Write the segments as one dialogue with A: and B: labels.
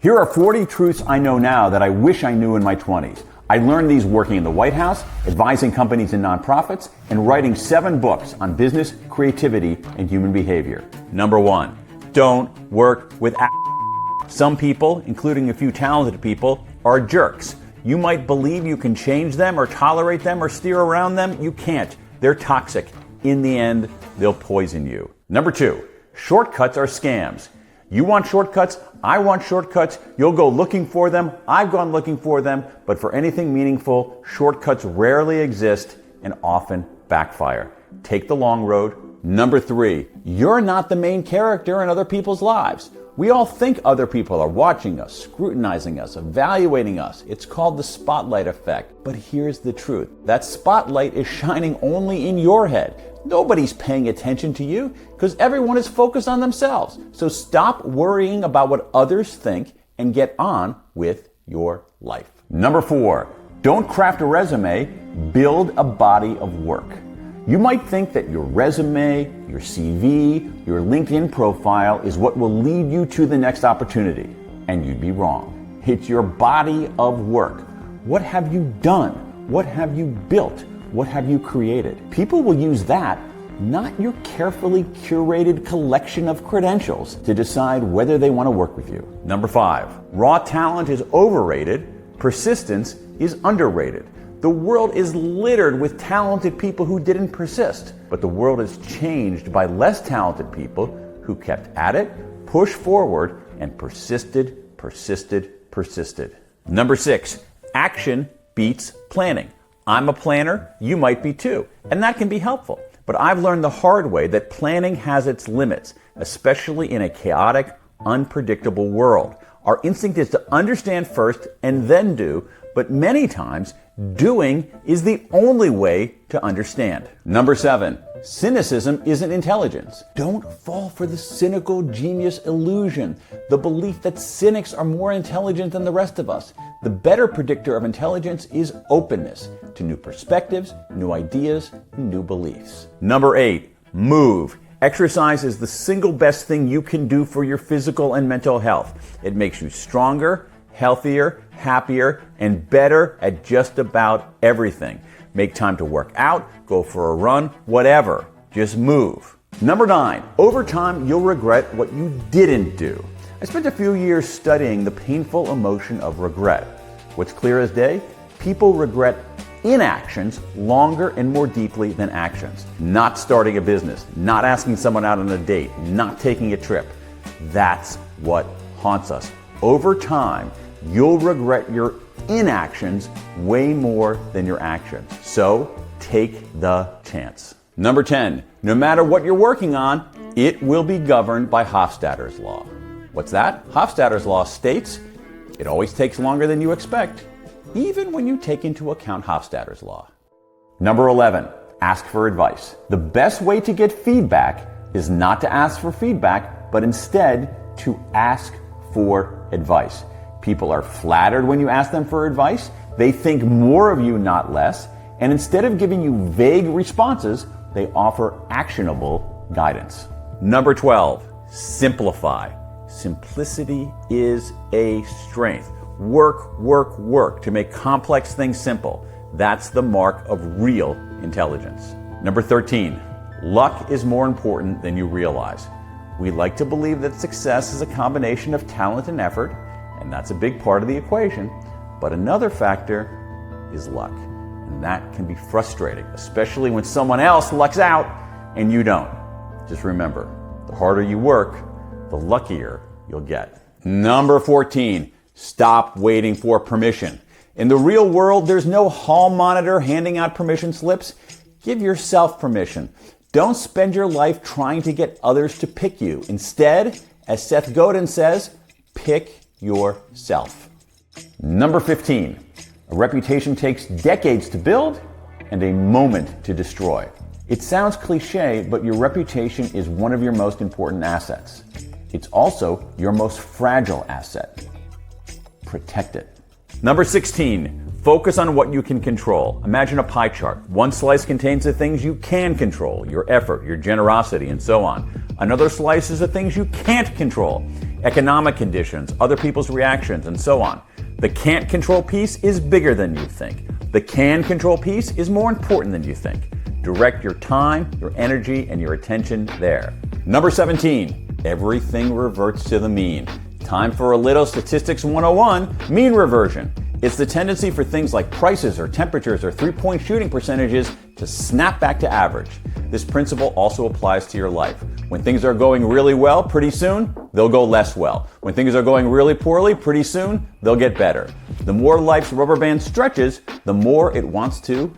A: Here are 40 truths I know now that I wish I knew in my 20s. I learned these working in the White House, advising companies and nonprofits, and writing 7 books on business, creativity, and human behavior. Number 1, don't work with Some people, including a few talented people, are jerks. You might believe you can change them or tolerate them or steer around them. You can't. They're toxic. In the end, they'll poison you. Number 2, shortcuts are scams. You want shortcuts, I want shortcuts, you'll go looking for them, I've gone looking for them, but for anything meaningful, shortcuts rarely exist and often backfire. Take the long road. Number 3, you're not the main character in other people's lives. We all think other people are watching us, scrutinizing us, evaluating us. It's called the spotlight effect. But here's the truth. That spotlight is shining only in your head. Nobody's paying attention to you because everyone is focused on themselves. So stop worrying about what others think and get on with your life. Number 4, don't craft a resume, build a body of work. You might think that your resume, your CV, your LinkedIn profile is what will lead you to the next opportunity. And you'd be wrong. It's your body of work. What have you done? What have you built? What have you created? People will use that, not your carefully curated collection of credentials, to decide whether they want to work with you. Number 5, raw talent is overrated, persistence is underrated. The world is littered with talented people who didn't persist, but the world is changed by less talented people who kept at it, pushed forward, and persisted. Number 6, action beats planning. I'm a planner, you might be too, and that can be helpful. But I've learned the hard way that planning has its limits, especially in a chaotic, unpredictable world. Our instinct is to understand first and then do, but many times doing is the only way to understand. Number 7, cynicism isn't intelligence. Don't fall for the cynical genius illusion, the belief that cynics are more intelligent than the rest of us. The better predictor of intelligence is openness to new perspectives, new ideas, and new beliefs. Number 8, move. Exercise is the single best thing you can do for your physical and mental health. It makes you stronger, healthier, happier, and better at just about everything. Make time to work out, go for a run, whatever. Just move. Number 9, over time you'll regret what you didn't do. I spent a few years studying the painful emotion of regret. What's clear as day? People regret inactions longer and more deeply than actions. Not starting a business, not asking someone out on a date, not taking a trip. That's what haunts us. Over time, you'll regret your inactions way more than your actions. So take the chance. Number 10, no matter what you're working on, it will be governed by Hofstadter's law. What's that? Hofstadter's law states it always takes longer than you expect, even when you take into account Hofstadter's law. Number 11, ask for advice. The best way to get feedback is not to ask for feedback, but instead to ask for advice. People are flattered when you ask them for advice. They think more of you, not less. And instead of giving you vague responses, they offer actionable guidance. Number 12, simplify. Simplicity is a strength. Work to make complex things simple. That's the mark of real intelligence. Number 13, luck is more important than you realize. We like to believe that success is a combination of talent and effort, and that's a big part of the equation. But another factor is luck, and that can be frustrating, especially when someone else lucks out and you don't. Just remember, the harder you work, the luckier you'll get. Number 14, stop waiting for permission. In the real world, there's no hall monitor handing out permission slips. Give yourself permission. Don't spend your life trying to get others to pick you. Instead, as Seth Godin says, pick yourself. Number 15, a reputation takes decades to build and a moment to destroy. It sounds cliche, but your reputation is one of your most important assets. It's also your most fragile asset. Protect it. Number 16, focus on what you can control. Imagine a pie chart. One slice contains the things you can control, your effort, your generosity, and so on. Another slice is the things you can't control. economic conditions, other people's reactions, and so on. The can't control piece is bigger than you think. The can control piece is more important than you think. Direct your time, your energy, and your attention there. Number 17, everything reverts to the mean. Time for a little Statistics 101, mean reversion. It's the tendency for things like prices or temperatures or three-point shooting percentages to snap back to average. This principle also applies to your life. When things are going really well, pretty soon, they'll go less well. When things are going really poorly, pretty soon, they'll get better. The more life's rubber band stretches, the more it wants to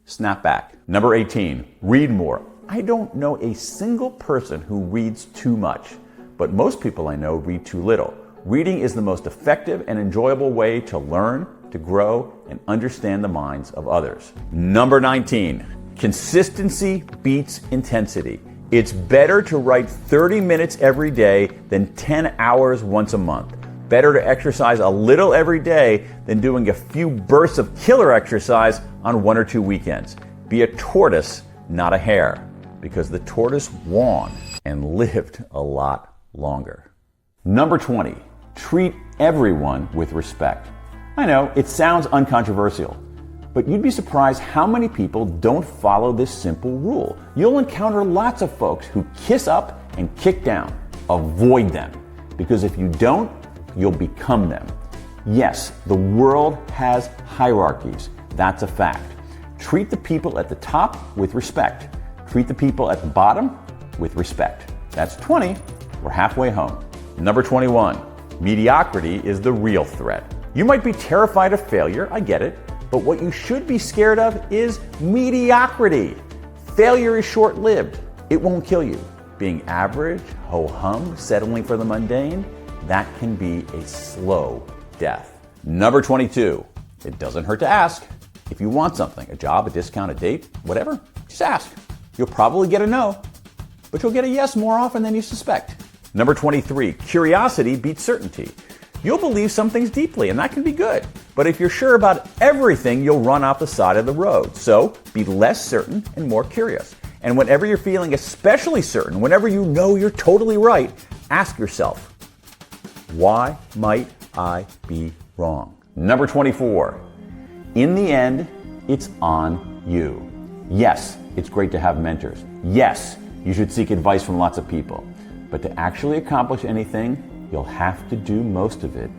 A: snap back. Number 18, read more. I don't know a single person who reads too much, but most people I know read too little. Reading is the most effective and enjoyable way to learn, to grow, and understand the minds of others. Number 19, consistency beats intensity. It's better to write 30 minutes every day than 10 hours once a month. Better to exercise a little every day than doing a few bursts of killer exercise on 1 or 2 weekends. Be a tortoise, not a hare, because the tortoise won and lived a lot longer. Number 20, treat everyone with respect. I know, it sounds uncontroversial, but you'd be surprised how many people don't follow this simple rule. You'll encounter lots of folks who kiss up and kick down. Avoid them, because if you don't, you'll become them. Yes, the world has hierarchies. That's a fact. Treat the people at the top with respect. Treat the people at the bottom with respect. That's 20. We're halfway home. Number 21. Mediocrity is the real threat. You might be terrified of failure, I get it, but what you should be scared of is mediocrity. Failure is short-lived. It won't kill you. Being average, ho-hum, settling for the mundane, that can be a slow death. Number 22. It doesn't hurt to ask. If you want something, a job, a discount, a date, whatever, just ask. You'll probably get a no, but you'll get a yes more often than you suspect. Number 23, curiosity beats certainty. You'll believe some things deeply, and that can be good. But if you're sure about everything, you'll run off the side of the road. So be less certain and more curious. And whenever you're feeling especially certain, whenever you know you're totally right, ask yourself, why might I be wrong? Number 24, in the end, it's on you. Yes, it's great to have mentors. Yes, you should seek advice from lots of people. But to actually accomplish anything, you'll have to do most of it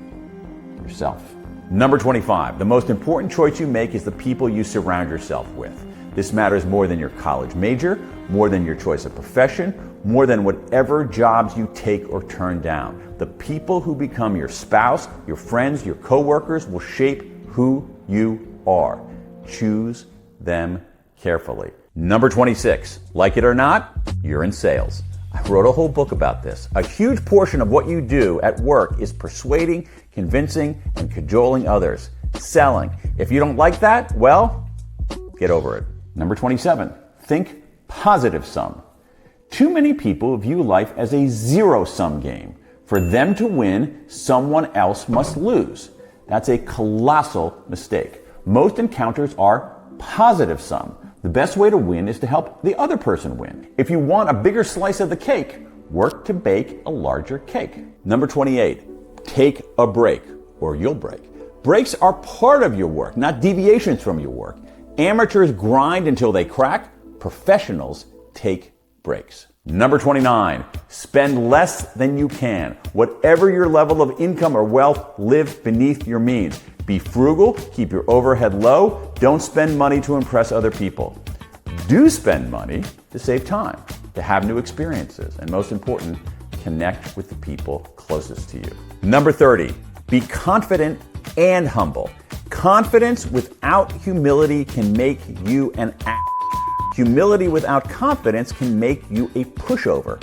A: yourself. Number 25, the most important choice you make is the people you surround yourself with. This matters more than your college major, more than your choice of profession, more than whatever jobs you take or turn down. The people who become your spouse, your friends, your coworkers will shape who you are. Choose them carefully. Number 26, like it or not, you're in sales. I wrote a whole book about this. A huge portion of what you do at work is persuading, convincing, and cajoling others. Selling. If you don't like that, well, get over it. Number 27, think positive sum. Too many people view life as a zero-sum game. For them to win, someone else must lose. That's a colossal mistake. Most encounters are positive sum. The best way to win is to help the other person win. If you want a bigger slice of the cake, work to bake a larger cake. Number 28, take a break or you'll break. Breaks are part of your work, not deviations from your work. Amateurs grind until they crack. Professionals take breaks. Number 29, spend less than you can. Whatever your level of income or wealth, live beneath your means. Be frugal, keep your overhead low, don't spend money to impress other people. Do spend money to save time, to have new experiences, and most important, connect with the people closest to you. Number 30, be confident and humble. Confidence without humility can make you an ass. Humility without confidence can make you a pushover.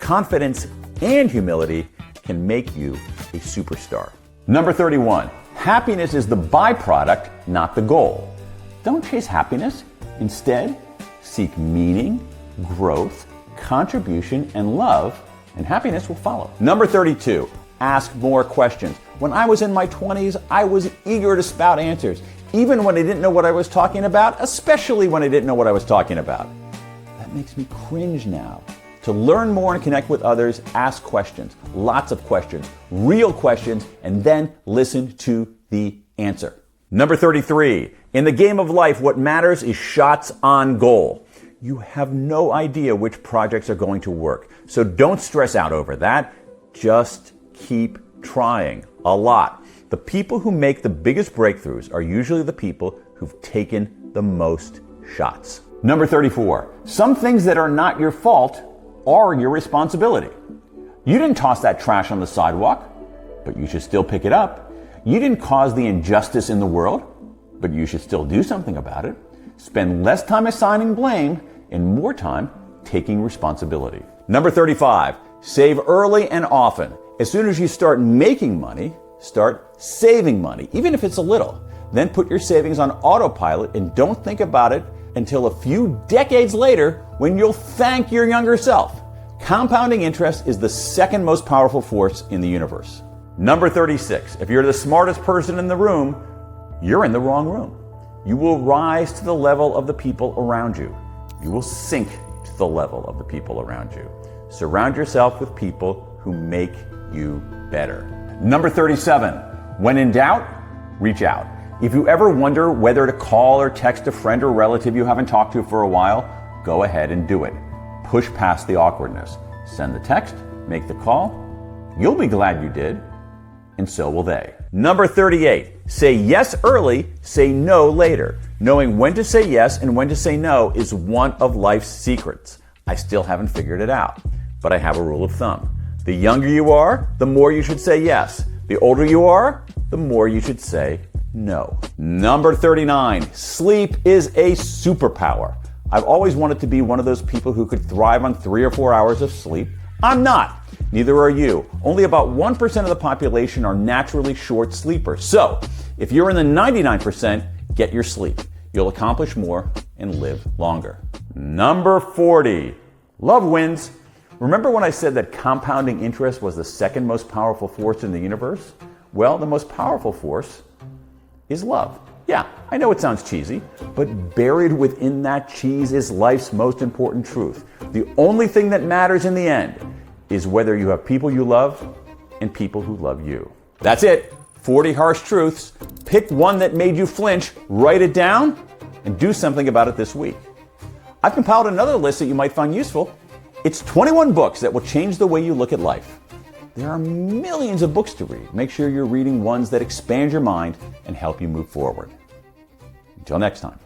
A: Confidence and humility can make you a superstar. Number 31, happiness is the byproduct, not the goal. Don't chase happiness. Instead, seek meaning, growth, contribution, and love, and happiness will follow. Number 32, ask more questions. When I was in my 20s, I was eager to spout answers, even when I didn't know what I was talking about, especially when I didn't know what I was talking about. That makes me cringe now. To learn more and connect with others, ask questions, lots of questions, real questions, and then listen to the answer. Number 33, in the game of life, what matters is shots on goal. You have no idea which projects are going to work, so don't stress out over that. Just keep trying a lot. The people who make the biggest breakthroughs are usually the people who've taken the most shots. Number 34, some things that are not your fault are your responsibility. You didn't toss that trash on the sidewalk, but you should still pick it up. You didn't cause the injustice in the world, but you should still do something about it. Spend less time assigning blame and more time taking responsibility. Number 35, save early and often. As soon as you start making money, start saving money, even if it's a little. Then put your savings on autopilot and don't think about it until a few decades later when you'll thank your younger self. Compounding interest is the second most powerful force in the universe. Number 36, if you're the smartest person in the room, you're in the wrong room. You will rise to the level of the people around you. You will sink to the level of the people around you. Surround yourself with people who make you better. Number 37, when in doubt, reach out. If you ever wonder whether to call or text a friend or relative you haven't talked to for a while, go ahead and do it. Push past the awkwardness. Send the text, make the call. You'll be glad you did, and so will they. Number 38, say yes early, say no later. Knowing when to say yes and when to say no is one of life's secrets. I still haven't figured it out, but I have a rule of thumb. The younger you are, the more you should say yes. The older you are, the more you should say no. Number 39, sleep is a superpower. I've always wanted to be one of those people who could thrive on 3 or 4 hours of sleep. I'm not. Neither are you. Only about 1% of the population are naturally short sleepers. So, if you're in the 99%, get your sleep. You'll accomplish more and live longer. Number 40, love wins. Remember when I said that compounding interest was the second most powerful force in the universe? Well, the most powerful force is love. Yeah, I know it sounds cheesy, but buried within that cheese is life's most important truth. The only thing that matters in the end is whether you have people you love and people who love you. That's it. 40 harsh truths. Pick one that made you flinch, write it down, and do something about it this week. I've compiled another list that you might find useful. It's 21 books that will change the way you look at life. There are millions of books to read. Make sure you're reading ones that expand your mind and help you move forward. Until next time.